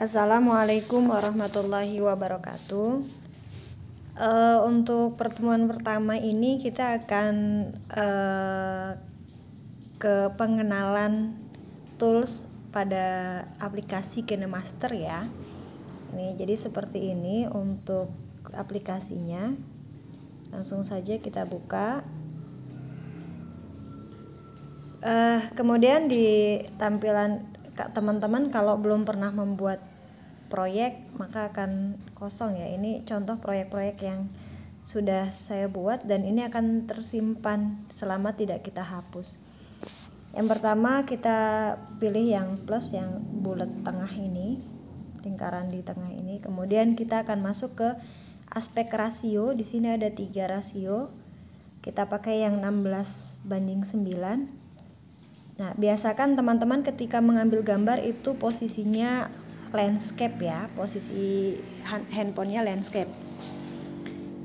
Assalamualaikum warahmatullahi wabarakatuh. Untuk pertemuan pertama ini kita akan ke pengenalan tools pada aplikasi KineMaster ya. Ini jadi seperti ini untuk aplikasinya. Langsung saja kita buka. Kemudian di tampilan teman-teman kalau belum pernah membuat proyek maka akan kosong ya. Ini contoh proyek-proyek yang sudah saya buat dan ini akan tersimpan selama tidak kita hapus. Yang pertama kita pilih yang plus, yang bulat tengah ini, lingkaran di tengah ini. Kemudian kita akan masuk ke aspek rasio. Di sini ada 3 rasio. Kita pakai yang 16:9. Nah, biasakan teman-teman ketika mengambil gambar itu posisinya landscape ya, posisi handphonenya landscape.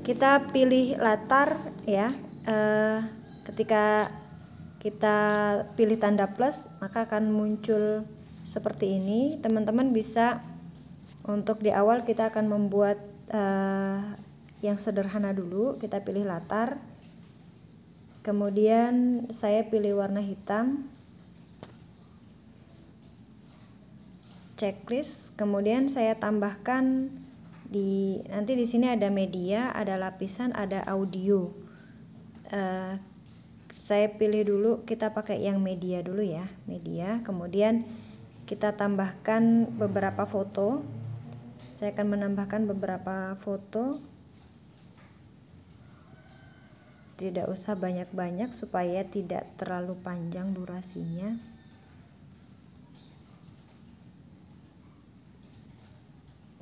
Kita pilih latar ya. Ketika kita pilih tanda plus maka akan muncul seperti ini. Teman-teman bisa untuk di awal kita akan membuat yang sederhana dulu. Kita pilih latar, kemudian saya pilih warna hitam, checklist, kemudian saya tambahkan nanti di sini ada media, ada lapisan, ada audio. Saya pilih dulu, kita pakai yang media dulu ya, media. Kemudian kita tambahkan beberapa foto. Saya akan menambahkan beberapa foto. Tidak usah banyak-banyak supaya tidak terlalu panjang durasinya.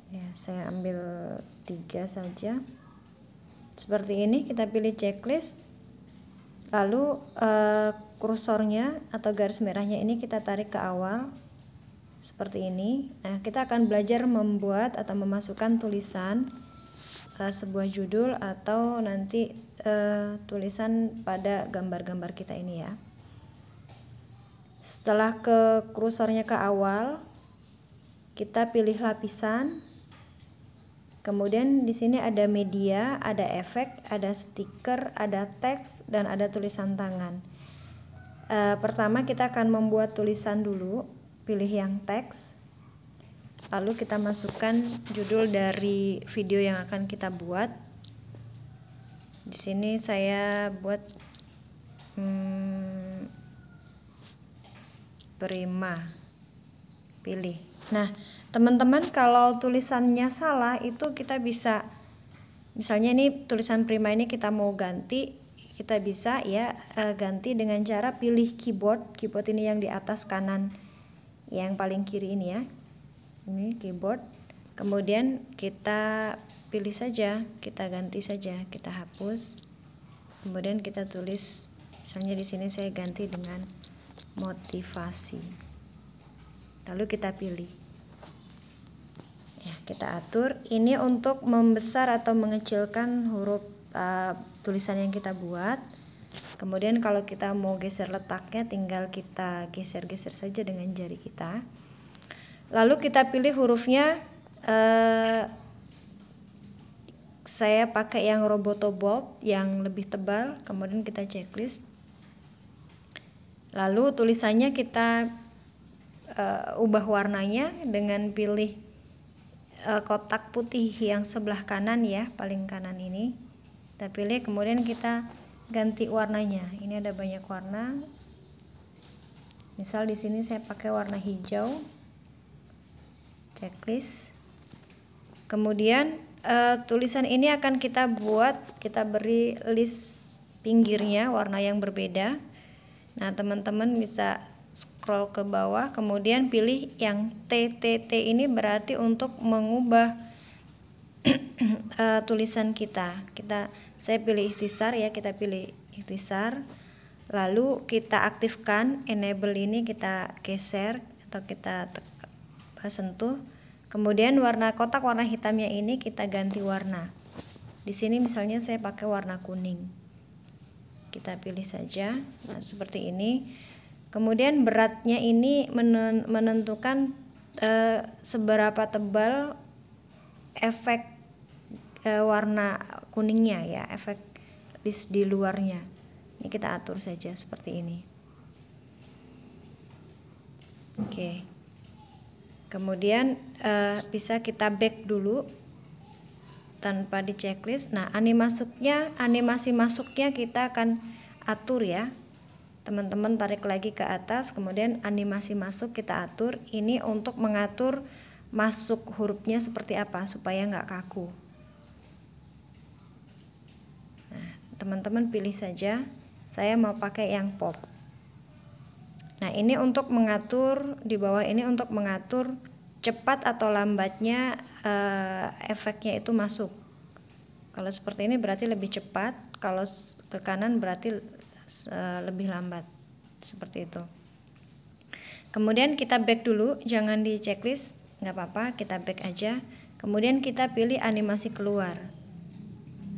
Ya, saya ambil 3 saja. Seperti ini, kita pilih checklist. Lalu kursornya atau garis merahnya ini kita tarik ke awal. Seperti ini. Nah, kita akan belajar membuat atau memasukkan tulisan, sebuah judul atau nanti tulisan pada gambar-gambar kita ini ya. Setelah ke kursornya ke awal, kita pilih lapisan. Kemudian di sini ada media, ada efek, ada stiker, ada teks, dan ada tulisan tangan. Pertama kita akan membuat tulisan dulu. Pilih yang teks. Lalu kita masukkan judul dari video yang akan kita buat. Di sini saya buat Prima. Pilih. Nah, teman-teman kalau tulisannya salah itu kita bisa, misalnya ini tulisan Prima ini kita mau ganti, kita bisa ya ganti dengan cara pilih keyboard ini yang di atas kanan, yang paling kiri ini ya, ini keyboard. Kemudian kita pilih saja, kita ganti saja, kita hapus, kemudian kita tulis, misalnya di sini saya ganti dengan motivasi. Lalu kita pilih ya, kita atur ini untuk membesar atau mengecilkan huruf tulisan yang kita buat. Kemudian kalau kita mau geser letaknya tinggal kita geser-geser saja dengan jari kita. Lalu kita pilih hurufnya, saya pakai yang Roboto Bold yang lebih tebal. Kemudian kita checklist. Lalu tulisannya kita ubah warnanya dengan pilih kotak putih yang sebelah kanan ya, paling kanan ini kita pilih, kemudian kita ganti warnanya. Ini ada banyak warna, misal di sini saya pakai warna hijau. Checklist. Kemudian tulisan ini akan kita buat, kita beri list pinggirnya warna yang berbeda. Nah, teman-teman bisa scroll ke bawah, kemudian pilih yang TTT, ini berarti untuk mengubah tulisan kita. Saya pilih ikhtisar ya, kita pilih ikhtisar. Lalu kita aktifkan enable ini, kita geser atau kita sentuh. Kemudian kotak warna hitamnya ini kita ganti warna. Di sini misalnya saya pakai warna kuning. Kita pilih saja. Nah, seperti ini. Kemudian beratnya ini menentukan seberapa tebal efek warna kuningnya ya, efek list di luarnya. Ini kita atur saja seperti ini. Oke. Kemudian bisa kita back dulu tanpa di checklist. Nah, animasi masuknya kita akan atur ya. Teman-teman tarik lagi ke atas, kemudian animasi masuk kita atur. Ini untuk mengatur masuk hurufnya seperti apa supaya nggak kaku. Nah, teman-teman pilih saja. Saya mau pakai yang pop. Nah, ini untuk mengatur di bawah ini untuk mengatur cepat atau lambatnya efeknya itu masuk. Kalau seperti ini berarti lebih cepat, kalau ke kanan berarti lebih lambat, seperti itu. Kemudian kita back dulu, jangan di checklist, nggak apa-apa, kita back aja. Kemudian kita pilih animasi keluar.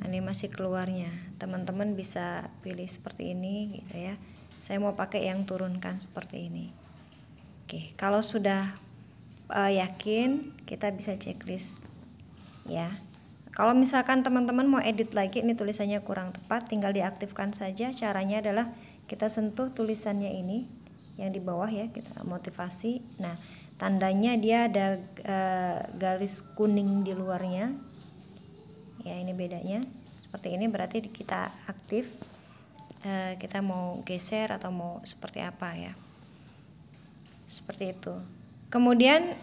Animasi keluarnya, teman-teman bisa pilih seperti ini gitu ya. Saya mau pakai yang turunkan seperti ini. Oke, kalau sudah yakin, kita bisa checklist ya. Kalau misalkan teman-teman mau edit lagi, ini tulisannya kurang tepat, tinggal diaktifkan saja. Caranya adalah kita sentuh tulisannya ini yang di bawah ya, kita motivasi. Nah, tandanya dia ada garis kuning di luarnya. Ya, ini bedanya. Seperti ini berarti kita aktif. Kita mau geser atau mau seperti apa ya. Seperti itu. Kemudian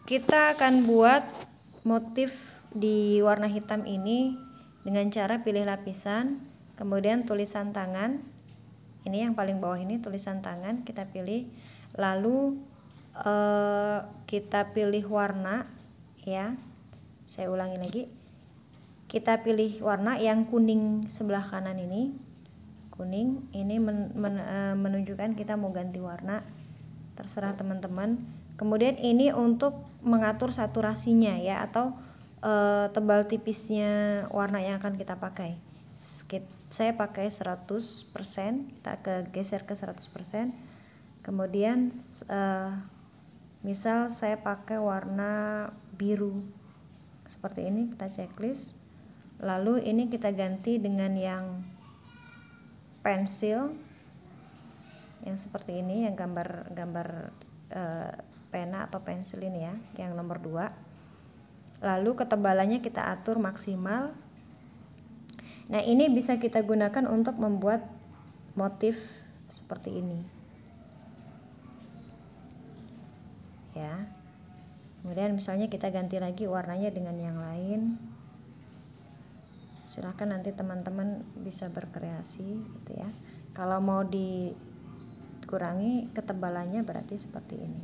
kita akan buat motif di warna hitam ini dengan cara pilih lapisan, kemudian tulisan tangan. Ini yang paling bawah ini tulisan tangan kita pilih, lalu kita pilih warna ya. Saya ulangi lagi, kita pilih warna yang kuning sebelah kanan ini, kuning ini menunjukkan kita mau ganti warna, terserah teman-teman. Kemudian ini untuk mengatur saturasinya ya, atau tebal tipisnya warna yang akan kita pakai. Saya pakai 100%, kita geser ke 100%. Kemudian misal saya pakai warna biru seperti ini, kita checklist. Lalu ini kita ganti dengan yang pensil yang seperti ini, yang gambar pena atau pensil ini ya, yang nomor 2. Lalu ketebalannya kita atur maksimal. Nah, ini bisa kita gunakan untuk membuat motif seperti ini ya. Kemudian misalnya kita ganti lagi warnanya dengan yang lain, silahkan nanti teman-teman bisa berkreasi gitu ya. Kalau mau dikurangi ketebalannya berarti seperti ini.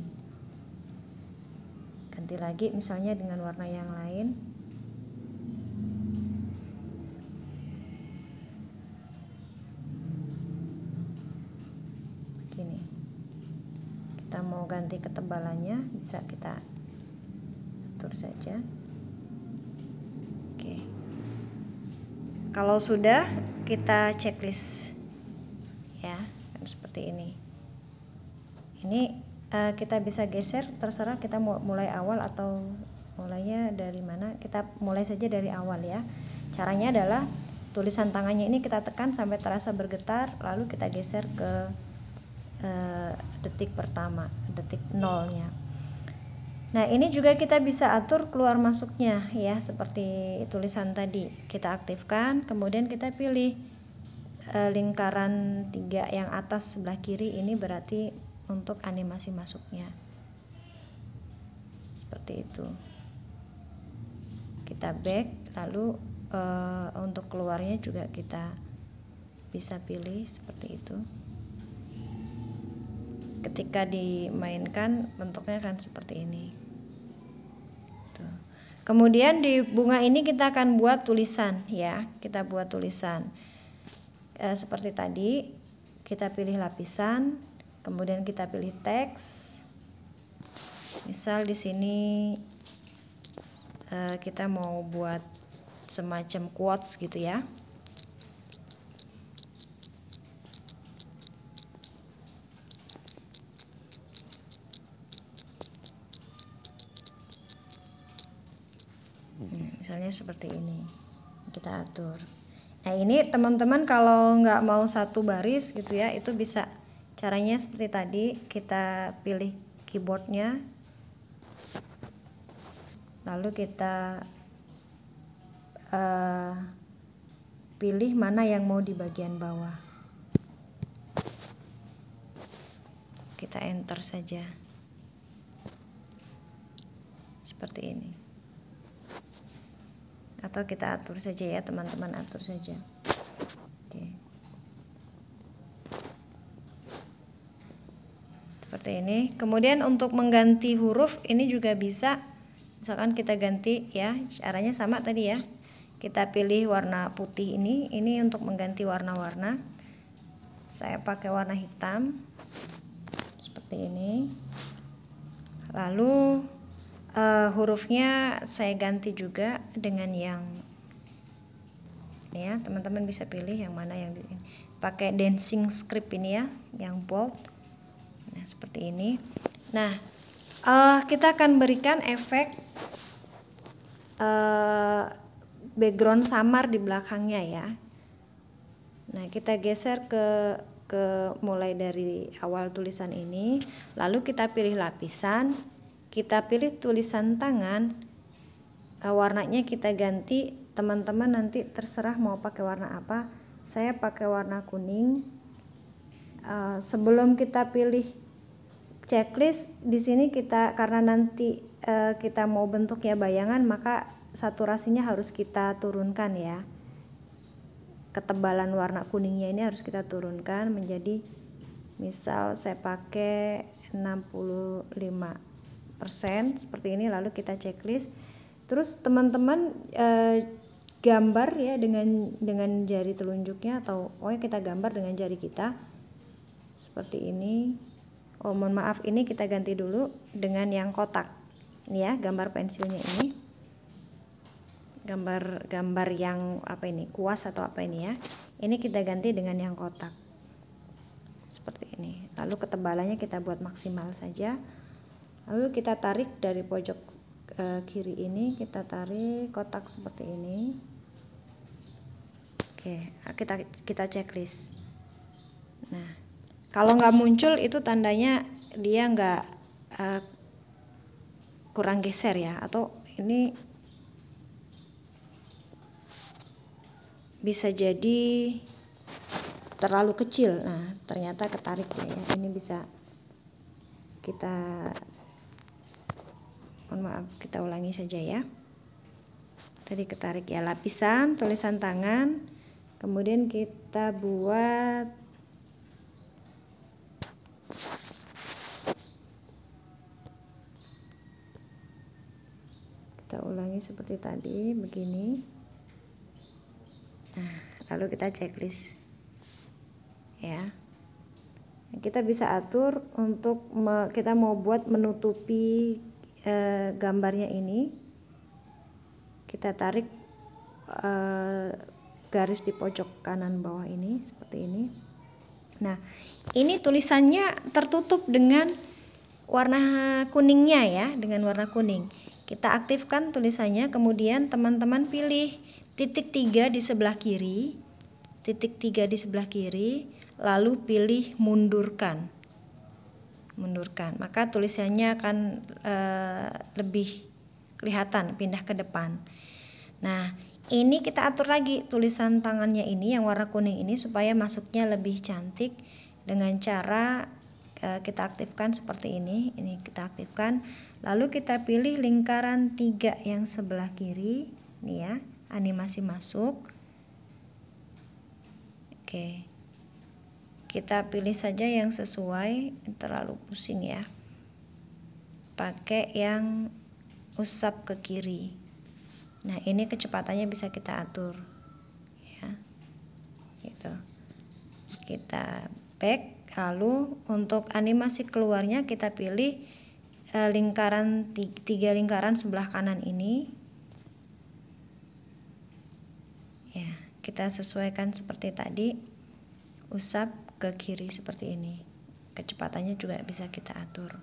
Ganti lagi misalnya dengan warna yang lain. Begini. Kita mau ganti ketebalannya, bisa kita atur saja. Oke. Kalau sudah, kita checklist ya, kan seperti ini. Ini kita bisa geser, terserah kita mau mulai awal atau mulainya dari mana. Kita mulai saja dari awal ya. Caranya adalah tulisan tangannya ini kita tekan sampai terasa bergetar, lalu kita geser ke detik pertama, detik nolnya. Nah, ini juga kita bisa atur keluar masuknya ya, seperti tulisan tadi. Kita aktifkan, kemudian kita pilih lingkaran 3 yang atas sebelah kiri, ini berarti untuk animasi masuknya. Seperti itu. Kita back, lalu untuk keluarnya juga kita bisa pilih seperti itu. Ketika dimainkan bentuknya kan seperti ini. Tuh. Kemudian di bunga ini kita akan buat tulisan ya. Kita buat tulisan seperti tadi. Kita pilih lapisan, kemudian kita pilih teks. Misal di sini kita mau buat semacam quotes gitu ya. Misalnya seperti ini, kita atur. Nah ini teman-teman kalau nggak mau satu baris gitu ya, itu bisa caranya seperti tadi, kita pilih keyboardnya, lalu kita pilih mana yang mau di bagian bawah, kita enter saja seperti ini, atau kita atur saja ya teman-teman, atur saja. Oke. Seperti ini. Kemudian untuk mengganti huruf ini juga bisa, misalkan kita ganti ya, caranya sama tadi ya, kita pilih warna putih ini untuk mengganti warna-warna. Saya pakai warna hitam seperti ini, lalu hurufnya saya ganti juga dengan yang ini ya, teman-teman bisa pilih yang mana yang pakai dancing script ini ya, yang bold. Nah seperti ini. Nah kita akan berikan efek background samar di belakangnya ya. Nah kita geser ke mulai dari awal tulisan ini, lalu kita pilih lapisan, kita pilih tulisan tangan, warnanya kita ganti, teman-teman nanti terserah mau pakai warna apa. Saya pakai warna kuning. Sebelum kita pilih checklist di sini, kita karena nanti kita mau bentuk ya bayangan, maka saturasinya harus kita turunkan ya. Ketebalan warna kuningnya ini harus kita turunkan menjadi, misal saya pakai 65% seperti ini, lalu kita checklist. Terus teman-teman gambar ya dengan jari telunjuknya, atau kita gambar dengan jari kita seperti ini. Mohon maaf, ini kita ganti dulu dengan yang kotak ini ya, gambar pensilnya ini, gambar yang apa ini, kuas atau apa ini ya, ini kita ganti dengan yang kotak seperti ini. Lalu ketebalannya kita buat maksimal saja, lalu kita tarik dari pojok kiri ini, kita tarik kotak seperti ini. Oke, kita checklist. Nah kalau nggak muncul itu tandanya dia nggak kurang geser ya, atau ini bisa jadi terlalu kecil. Nah ternyata ketarik ya, ini bisa kita, mohon maaf, kita ulangi saja ya. Tadi ketarik ya lapisan tulisan tangan, kemudian kita buat ulangi seperti tadi begini. Nah lalu kita checklist ya. Kita bisa atur untuk kita mau buat menutupi gambarnya ini, kita tarik garis di pojok kanan bawah ini seperti ini. Nah ini tulisannya tertutup dengan warna kuningnya ya, dengan warna kuning. Kita aktifkan tulisannya, kemudian teman-teman pilih titik 3 di sebelah kiri, titik 3 di sebelah kiri, lalu pilih mundurkan, maka tulisannya akan lebih kelihatan, pindah ke depan. Nah ini kita atur lagi tulisan tangannya ini yang warna kuning ini supaya masuknya lebih cantik dengan cara kita aktifkan seperti ini kita aktifkan, lalu kita pilih lingkaran 3 yang sebelah kiri nih ya, animasi masuk. Oke, kita pilih saja yang sesuai, terlalu pusing ya, pakai yang usap ke kiri. Nah ini kecepatannya bisa kita atur ya, gitu. Kita back, lalu untuk animasi keluarnya kita pilih lingkaran 3 lingkaran sebelah kanan ini ya, kita sesuaikan seperti tadi, usap ke kiri seperti ini. Kecepatannya juga bisa kita atur.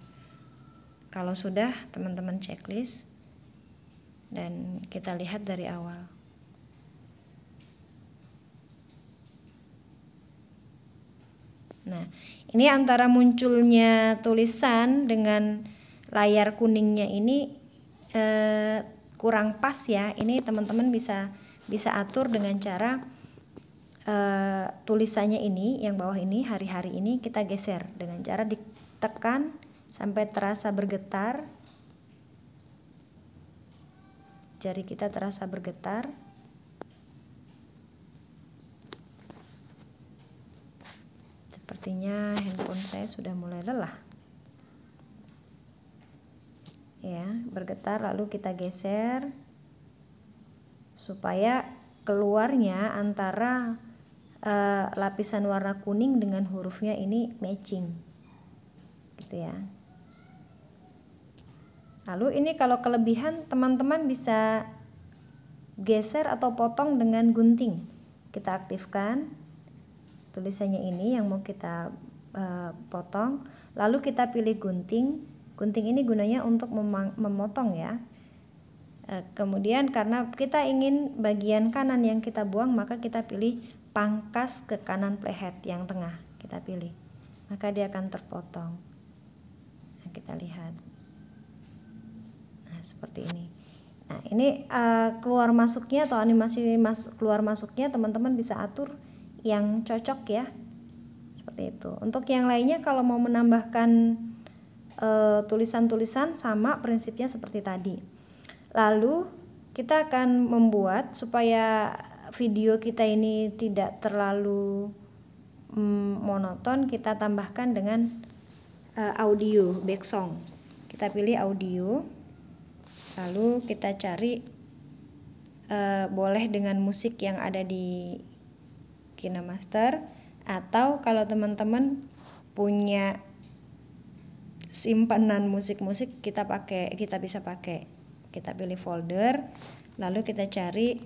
Kalau sudah, teman-teman checklist. dan kita lihat dari awal. Nah, ini antara munculnya tulisan dengan layar kuningnya ini kurang pas ya. Ini teman-teman bisa atur dengan cara tulisannya ini yang bawah ini, hari-hari ini kita geser dengan cara ditekan sampai terasa bergetar. Jari kita terasa bergetar. Sepertinya handphone saya sudah mulai lelah. Ya, bergetar lalu kita geser supaya keluarnya antara lapisan warna kuning dengan hurufnya ini matching. Gitu ya. Lalu ini kalau kelebihan teman-teman bisa geser atau potong dengan gunting. Kita aktifkan tulisannya ini yang mau kita potong, lalu kita pilih gunting. Gunting ini gunanya untuk memotong ya. Kemudian karena kita ingin bagian kanan yang kita buang, maka kita pilih pangkas ke kanan playhead yang tengah, kita pilih, maka dia akan terpotong. Nah, kita lihat. Nah, seperti ini. Nah, ini keluar masuknya atau animasi keluar masuknya teman-teman bisa atur yang cocok ya, seperti itu. Untuk yang lainnya kalau mau menambahkan tulisan-tulisan sama prinsipnya seperti tadi. Lalu kita akan membuat supaya video kita ini tidak terlalu monoton, kita tambahkan dengan audio back song. Kita pilih audio, lalu kita cari boleh dengan musik yang ada di KineMaster, atau kalau teman-teman punya simpanan musik-musik kita bisa pakai. Kita pilih folder, lalu kita cari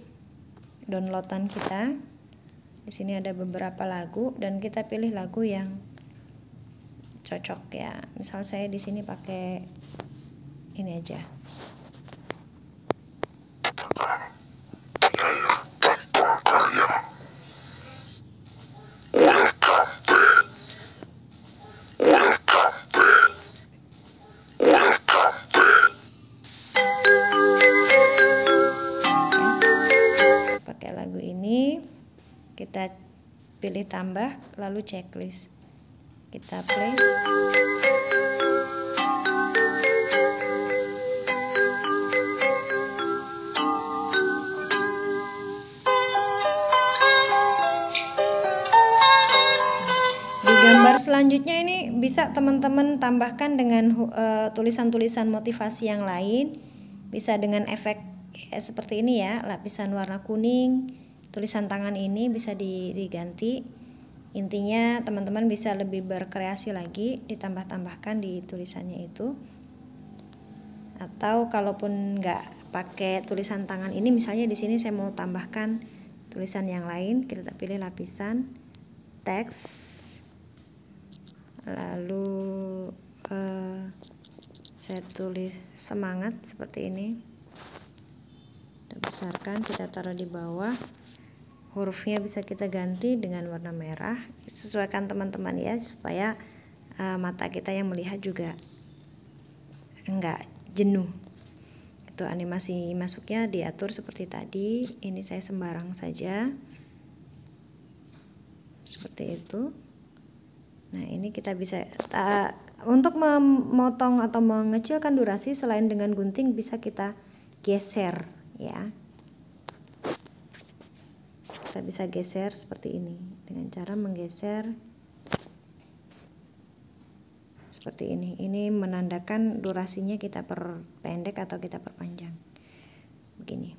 downloadan kita. Di sini ada beberapa lagu dan kita pilih lagu yang cocok ya. Misal saya di sini pakai ini aja. Kita pilih tambah, lalu checklist, kita play. Di gambar selanjutnya ini bisa teman-teman tambahkan dengan tulisan-tulisan motivasi yang lain, bisa dengan efek seperti ini ya, lapisan warna kuning. Tulisan tangan ini bisa diganti. Intinya teman-teman bisa lebih berkreasi lagi, ditambah-tambahkan di tulisannya itu. Atau kalaupun nggak pakai tulisan tangan ini, misalnya di sini saya mau tambahkan tulisan yang lain, kita pilih lapisan teks, lalu saya tulis semangat seperti ini. Kita besarkan, kita taruh di bawah. Hurufnya bisa kita ganti dengan warna merah, sesuaikan teman-teman ya, supaya mata kita yang melihat juga enggak jenuh. Itu animasi masuknya diatur seperti tadi. Ini saya sembarang saja seperti itu. Nah, ini kita bisa untuk memotong atau mengecilkan durasi, selain dengan gunting bisa kita geser ya. Kita bisa geser seperti ini dengan cara menggeser seperti ini. Ini menandakan durasinya kita perpendek atau kita perpanjang. Begini.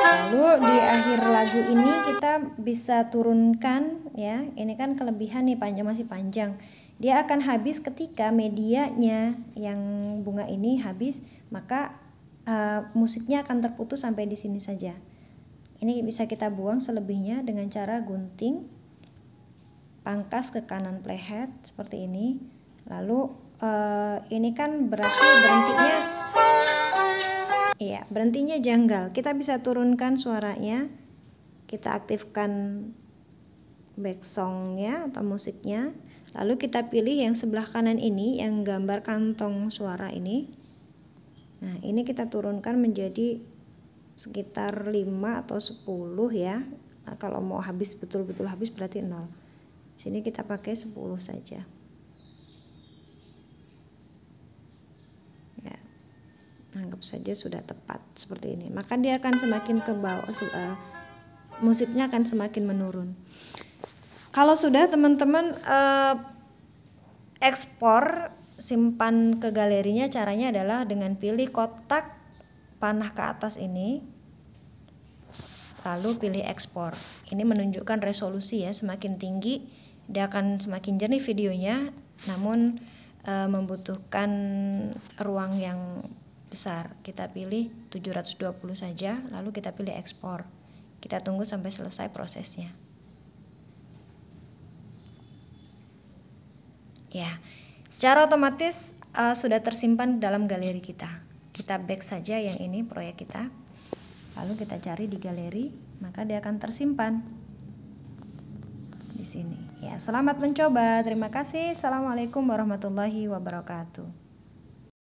Lalu di akhir lagu ini kita bisa turunkan ya. Ini kan kelebihan nih, masih panjang. Dia akan habis ketika medianya yang bunga ini habis, maka musiknya akan terputus sampai di sini saja. Ini bisa kita buang selebihnya dengan cara gunting. pangkas ke kanan playhead seperti ini. Lalu ini kan berarti berhentinya janggal. Kita bisa turunkan suaranya, kita aktifkan back songnya atau musiknya, lalu kita pilih yang sebelah kanan ini yang gambar kantong suara ini. Nah, ini kita turunkan menjadi sekitar 5 atau 10 ya. Nah, kalau mau habis betul-betul habis berarti 0. Sini kita pakai 10 saja. Ya. Anggap saja sudah tepat seperti ini. Maka dia akan semakin ke bawah, musiknya akan semakin menurun. Kalau sudah teman-teman ekspor, simpan ke galerinya, caranya adalah dengan pilih kotak panah ke atas ini, lalu pilih ekspor. Ini menunjukkan resolusi ya, semakin tinggi dia akan semakin jernih videonya, namun membutuhkan ruang yang besar. Kita pilih 720 saja, lalu kita pilih ekspor. Kita tunggu sampai selesai prosesnya. Ya, secara otomatis sudah tersimpan dalam galeri kita. Kita back saja yang ini proyek kita. Lalu kita cari di galeri, maka dia akan tersimpan di sini. Ya, selamat mencoba. Terima kasih. Assalamualaikum warahmatullahi wabarakatuh.